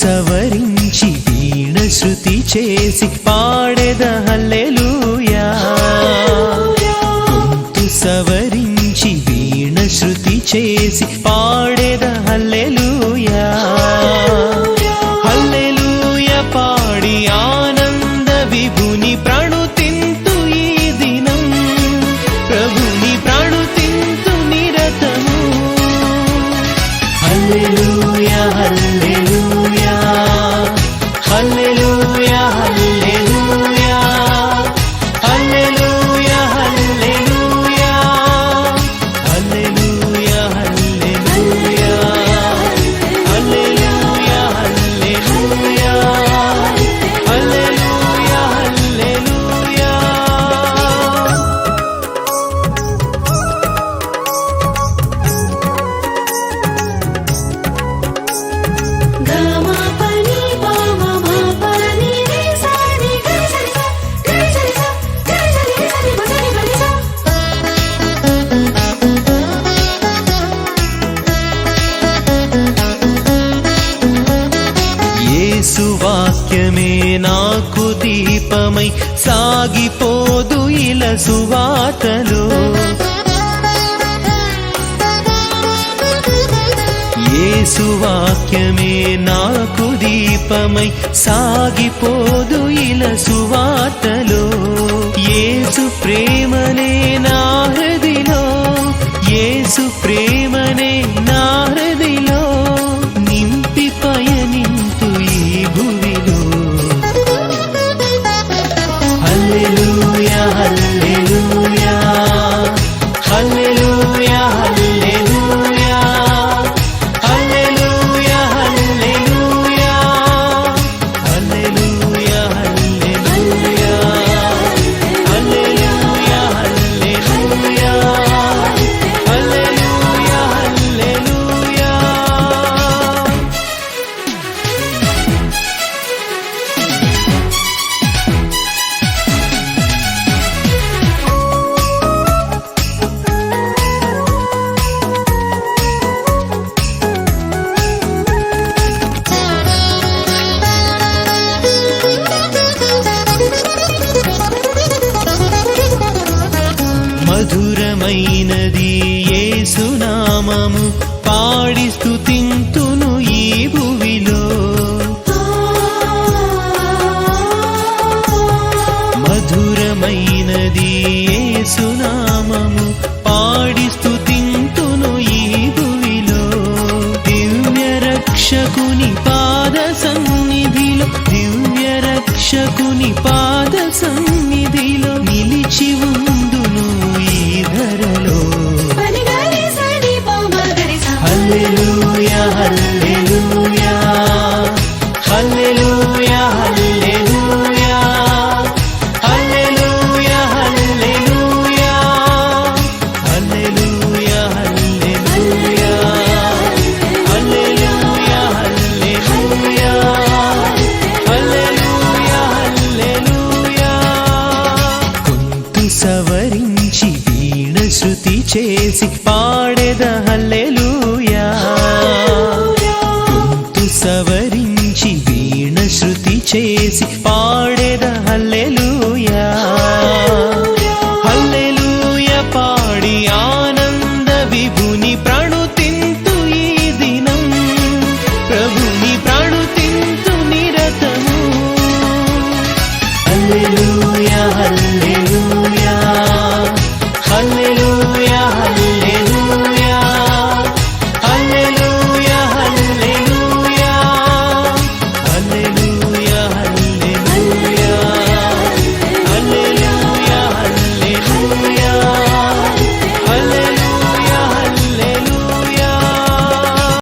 సవరించి వీణ శృతి చేసి పాడెద హల్లెలూయా. గొంతు సవరించి వీణ శృతి చేసి పాడెద హల్లెలూయా. హల్లెలూయా పాడి ఆనంద విభుని ప్రణుతింతు ఈ దినం, ప్రభుని ప్రణుతింతు నిరతము. హల్లెలూయా హల్లెలూయా హల్లెలూయా హల్లెలూయా హల్లెలూయా హల్లెలూయా హల్లెలూయా హల్లెలూయా హల్లెలూయా హల్లెలూయా హల్లెలూయా హల్లెలూయా. యేసు వాక్యమే నాకు దీపమై సాగిపోదు ఇలా సువార్తలో. యేసు వాక్యమే నాకు దీపమై సాగిపోదు ఇలా సువార్తలో. యేసు ప్రేమనే నా హృదిలో, యేసు ప్రేమనే నా హృదిలో నింపి పయనింతు ఈ భువిలో. హల్లెలూయా హల్లెలూయా హల్లెలూయా హల్లెలూయా హల్లెలూయా హల్లెలూయా హల్లెలూయా హల్లెలూయా హల్లెలూయా హల్లెలూయా హల్లెలూయా హల్లెలూయా. మధురమైనది యేసు నామము పాడి స్తుతింతును ఈ భువిలో. మధురమైనది యేసు నామము పాడి స్తుతింతును ఈ భువిలో. దివ్య రక్షకుని పాద సన్నిధిలో, దివ్య రక్షకుని పాద సన్నిధిలో నిలిచి ఉందును ఈ ధరలో. హల్లెలూయా హల్లెలూయా హల్లెలూయా హల్లెలూయా హల్లెలూయా హల్లెలూయా హల్లెలూయా హల్లెలూయా హల్లెలూయా హల్లెలూయా హల్లెలూయా హల్లెలూయా. గొంతు సవరించి వీణ శృతి చేసి పాడెద హల్లెలూయా. గొంతు సవరించి వీణ శృతి చేసి పాడెద హల్లెలూయా.